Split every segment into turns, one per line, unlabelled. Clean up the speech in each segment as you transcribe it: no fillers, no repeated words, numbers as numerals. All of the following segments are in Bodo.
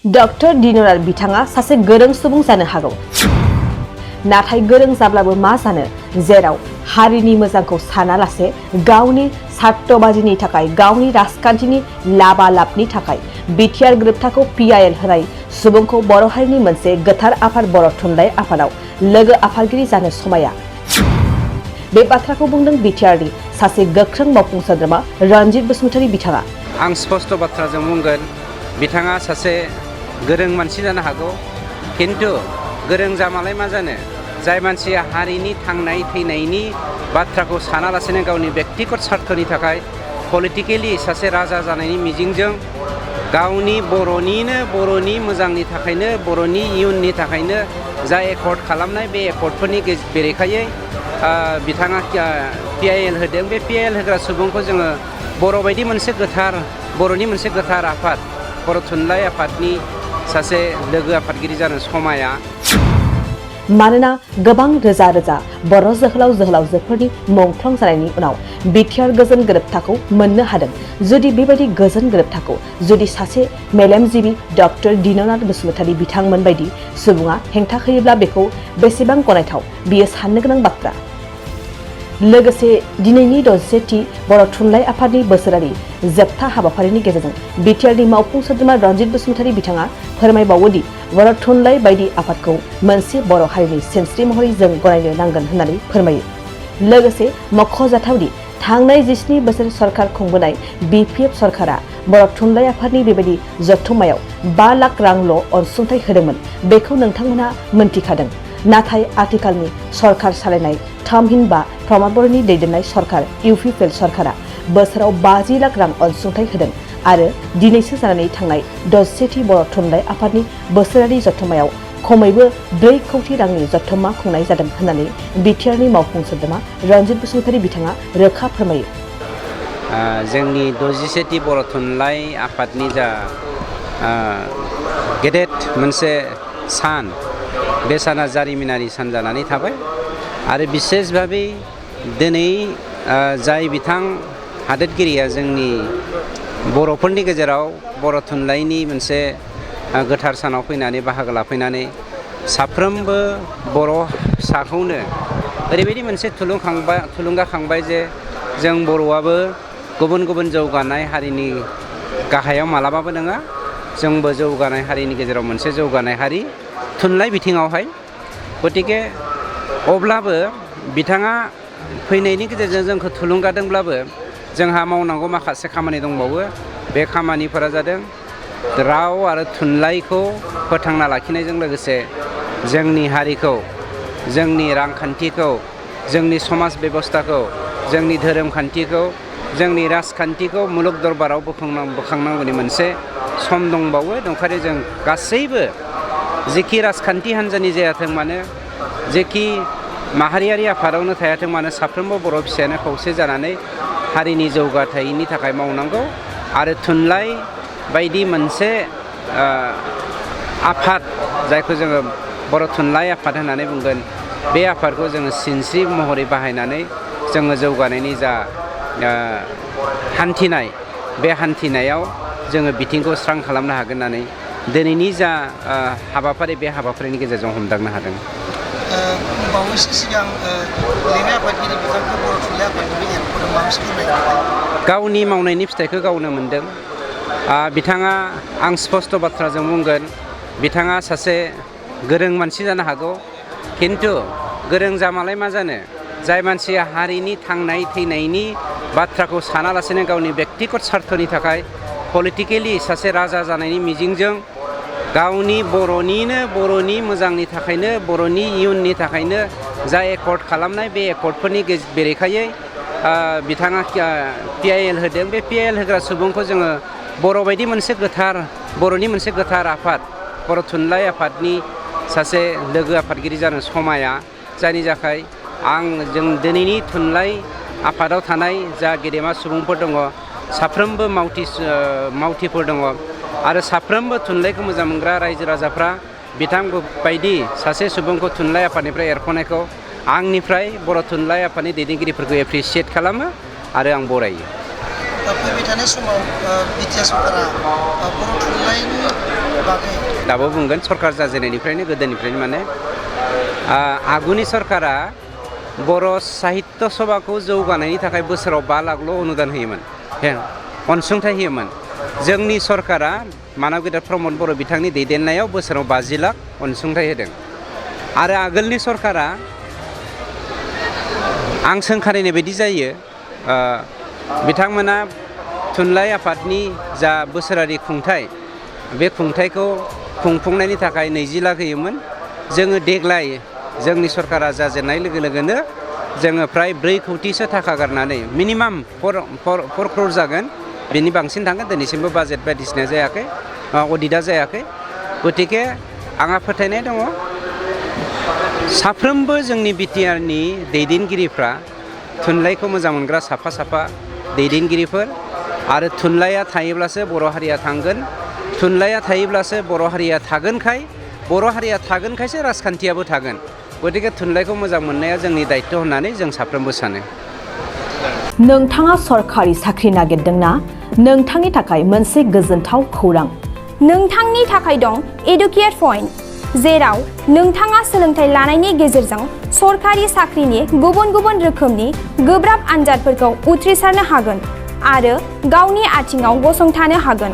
डक्टर दिनरार बिथाङा सासे गोरों सुबुं जानो हागौ नाथाय गोरों जाब्लाबो मा जानो जेराव हारिनि मोजांखौ सानालासे गावनि स्वार्थबाजिनि थाखाय गावनि राजखान्थिनि लाबा-लाबनि थाखाय बिटिआर गोरोबथाखौ पिआइएल होनाय सुबुंखौ बर' हारिनि मोनसे गोथार आफाद बर' थुनलाइ आफादाव लोगो आफादगिरि जानो समाया बे बाथ्राखौ बुंदों बिटिआरनि सासे गोख्रों मावफुं सोद्रोमा रनजित बसुमतारी बिथाङा।
आं स्पष्ट बाथ्राजों बुंगोन बिथाङा सासे गोरों मानसि जानो हागौ किन्तु गोरों जामालाय मा जानो जाय मानसिया हारिनि थांनाय थैनायनि बाथ्राखौ सानालासेनो गावनि बेक्तिगत स्वार्थनि थाखाय पलिटिकेलि सासे राजा जानायनि मिजिंजों गावनि बर'नि मोजांनि थाखायनो बर'नि इयुननि थाखायनो जा एकर्ड खालामनाय बे एकर्डफोरनि बेरेखायै बिथाङा पिआइएल होदों बे पिआइएल होग्रा सुबुंखौ जोङो बर' बायदि मोनसे गोथार बर'नि मोनसे गोथार आफाद बर' थुनलाइ आफादनि सासे लोगो आफादगिरि जानो समाया
मानोना गोबां रोजा रोजा बर' जोहोलाव जोहोलावजोफोरनि मुंख्लं जानायनि उनाव बिटिआर गोजोन गोरोबथाखौ मोननो हादों। जुदि बेबायदि गोजोन गोरोबथाखौ जुदि सासे मेलेमजिबि डक्टर दिनरार बसुमतारी बिथांमोन बायदि सुबुङा हेंथा होयोब्ला बेखौ बेसेबां गनायथाव बियो साननो गोनां बाथ्रा। लोगोसे दिनैनि 60थि बर' थुनलाइ आफादनि बोसोरारि जोबथा हाबाफारिनि गेजेरजों बिटिआरनि मावफुं सोद्रोमा रनजित बसुमतारी बिथाङा फोरमायबावोदि बर' थुनलाइ बायदि आफादखौ मोनसे बर' हारिनि सिनस्रि महरै जों गनायनो नांगोन होननानै फोरमायो। लोगोसे मख'जाथावदि थांनाय 17 बोसोर सरकार खुंबोनाय बिपिएफ सरकारा बर' थुनलाइ आफादनि बेबायदि जथुम्मायाव 5 लाख रांल' अनसुंथाइ होदोंमोन बेखौ नोंथांमोनहा मोनथिखादों। नाथाय आथिखालनि सरकार सालायनाय थामहिनबा प्रमद बर'नि दैदेननाय सरकार इउपिपिएल सरकारा बोसोराव 50 लाख रां अनसुंथाइ होदों आरो दिनैसो जानानै थांनाय 60थि बर' थुनलाइ आफादनि बोसोरारि जथुम्मायाव खमैबो 4 कौटि रांनि जथुम्मा खुंनाय जादों होननानै बिटिआरनि मावफुं सोद्रोमा रनजित बसुमतारी बिथाङा रोखा फोरमायो।
जोंनि 61थि बर' थुनलाइ आफादनि जा गेदेर मोनसे सान बे साना जारिमिनारि सान जानानै थाबाय आरो बिसेस भाबै दिनै जाय बिथां हादोरगिरिया जोंनि बर'फोरनि गेजेराव बर' थुनलाइनि मोनसे गोथार सानाव फैनानै बाहागो लाफैनानै साफ्रोमबो बर' फिसाखौनो ओरैबायदि मोनसे थुलुंगाखांबाय जे जों बर'आबो गुबुन गुबुन जौगानाय हारिनि गाहायाव मालाबाबो नङा जोंबो जौगानाय हारिनि गेजेराव मोनसे जौगानाय हारि थुनलाइ बिथिङावहाय गतिके अब्लाबो बिथाङा फैनायनि गेजेरजों जोंखौ थुलुंगादोंब्लाबो जोंहा मावनांगौ माखासे खामानि दंबावो बे खामानिफोरा जादों राव आरो थुनलाइखौ फोथांना लाखिनायजों लोगोसे जोंनि हारिखौ जोंनि रांखान्थिखौ जोंनि समाज बेबस्थाखौ जोंनि धोरोम खान्थिखौ जोंनि राजखान्थिखौ मुलुग दरबाराव बोखांनांगौनि मोनसे सम दंबावो ओंखायनो जों गासैबो जेखि राजखान्थि हान्जानि जायाथों मानो जेखि माहारियारि आफादावनो थायाथों मानो साफ्रोमबो बर' फिसायानो खौसे जानानै हारिनि जौगाथायनि थाखाय मावनांगौ आरो थुनलाइ बायदि मोनसे आफाद जायखौ जोङो बर' थुनलाइ आफाद होननानै बुंगोन बे आफादखौ जोङो सिनस्रि महरै बाहायनानै जोङो जौगानायनि जा हान्थिनाय बे हान्थिनायाव जोङो बिथिंखौ स्रां खालामनो हागोन होननानै दिनैनि जा हाबाफारि बे हाबाफारिनि गेजेरजों हमदांनो हादों।
बावैसो सिगां लेङाइ आफादगिरि बिथांखौ बर' थुनलाइ आफादनि एरख'दों माबायदि फोरमायनो
गावनि मावनायनि फिथाइखौ गावनो मोनदों। बिथाङा आं स्पष्ट बाथ्राजों बुंगोन बिथाङा सासे गोरों मानसि जानो हागौ किन्तु गोरों जामालाय मा जानो जाय मानसिया हारिनि थांनाय थैनायनि बाथ्राखौ सानालासेनो गावनि बेक्तिगत स्वार्थनि थाखाय पलिटिकेलि सासे राजा जानायनि मिजिंजों गावनि बर'नि मोजांनि थाखायनो बर'नि इयुननि थाखायनो जा एकर्ड खालामनाय बे एकर्डफोरनि बेरेखायै बिथाङा पिआइएल होदों बे पिआइएल होग्रा सुबुंखौ जोङो बर' बायदि मोनसे बर'नि मोनसे गोथार आफाद बर' थुनलाइ आफादनि सासे लोगो आफादगिरि जानो समाया जायनि थाखाय जों दिनैनि थुनलाइ आफादाव थानाय जा गेदेमा सुबुंफोर दङ साफ्रोमबो मावथिफोर दङ आरो साफ्रोमबो थुनलाइखौ मोजां मोनग्रा रायजो राजाफ्रा बिथां बायदि सासे सुबुंखौ थुनलाइ आफादनिफ्राय एरख'नायखौ आंनिफ्राय बर' थुनलाइ आफादनि दैदेनगिरिफोरखौ एप्रिसियेट खालामो आरो आं बरायो।
फैबाय थानाय समाव बिटिआर सरकारा बर' थुनलाइनि बागै
दाबो बुंगोन सरकार जाजेननायनिफ्रायनो गोदोनिफ्रायनो माने आगुनि सरकारा बर' साहित्य सभाखौ जौगानायनि थाखाय बोसोराव 5 लाखल' अनुदान होयोमोन अनसुंथाइ होयोमोन जोंनि सरकारा मानव गेदेर प्रमद बर' बिथांनि दैदेननायाव बोसोराव 50 लाख अनसुंथाइ होदों आरो आगोलनि सरकारा आं सोंखारिनाय बायदि जायो बिथांमोना थुनलाइ आफादनि जा बोसोरारि खुंथाइ बे खुंथाइखौ खुंफुंनायनि थाखाय 20 लाख होयोमोन जोङो देग्लाय जोंनि सरकारा जाजेननाय लोगो लोगोनो जोङो फ्राय 4 कौटिसो थाखा गारनानै मिनिमाम 4 crore जागोन बेनि बांसिन थांगोन दिनैसिमबो बाजेट बायदिसिना जायाखै अडिटआ जायाखै गतिके आंहा फोथायनाय दङ साफ्रोमबो जोंनि बिटिआरनि दैदेनगिरिफ्रा थुनलाइखौ मोजां मोनग्रा साफा दैदेनगिरिफोर आरो थुनलाइया थायोब्लासो बर' हारिया थांगोन थुनलाइया थायोब्लासो बर' हारिया थागोनखायसो राजखान्थियाबो थागोन गतिके थुनलाइखौ मोजां मोननाया जोंनि दायित्व होननानै जों साफ्रोमबो सानो
नोंथाङा सरकारि साख्रि नागिरदोंना नोंथांनि थाखाय मोनसे गोजोनथाव खौरां
नोंथांनि थाखाय दं एडुकेट पइन्ट जेराव नोंथाङा सोलोंथाइ लानायनि गेजेरजों सरकारि साख्रिनि गुबुन गुबुन रोखोमनि गोब्राब आनजादफोरखौ उथ्रिसारनो हागोन आरो गावनि आथिङाव गसंथानो हागोन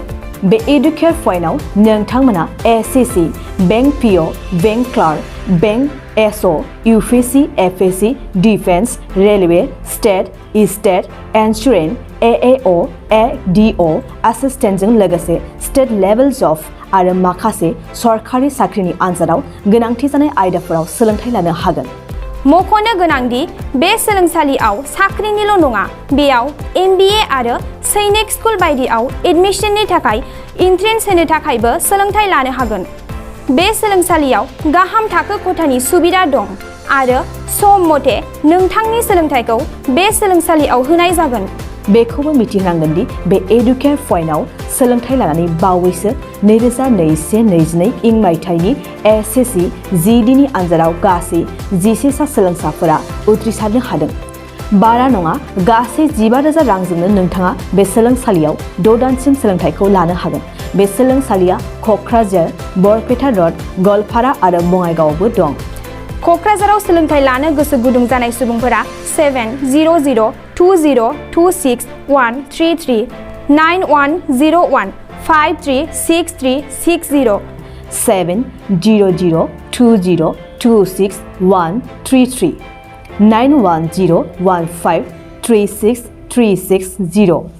बे एडुकेट पइन्टआव नोंथांमोना SSC bank PO bank clerk bank एसअ इउपिएससि एफएससि डिफेन्स रेलवे स्टेट इन्सुरेन्स एएअ एडिअ एसिस्टेन्टजों लोगोसे स्टेट लेभेल जब आरो माखासे सरकारि साख्रिनि आनजादाव गोनांथि जानाय आयदाफोराव सोलोंथाइ लानो हागोन
मख'नो गोनांदि बे सोलोंसालियाव साख्रिनिल' नङा बेयाव MBA आरो सैनिक स्कुल बायदियाव एडमिशननि थाखाय एन्ट्रेन्स होनो थाखायबो सोलोंथाइ लानो हागोन बे सोलोंसालियाव गाहाम थाखो खथानि सुबिदा दं आरो सम मथे नोंथांनि सोलोंथाइखौ बे सोलोंसालियाव होनाय जागोन
बेखौबो मिथिनांगोन दि बे एडुकेट पइन्टआव सोलोंथाइ लानानै बावैसो 2021-22 इं मायथाइनि एसएससि जिडिनि आनजादाव गासै 11 सा सोलोंसाफोरा उथ्रिसारनो हादों बारा नङा गासै 15,000 रांजोंनो नोंथाङा बे सोलोंसालियाव 6 दानसिम सोलोंथाइखौ लानो हागोन बे सोलोंसालिया क'क्राझार बरपेटा रड गवालपारा आरो बङाइगावआवबो दं
क'क्राझाराव सोलोंथाइ लानो गोसो गुदुं जानाय सुबुंफोरा 70020261133 9101536360
70020261133 9101536360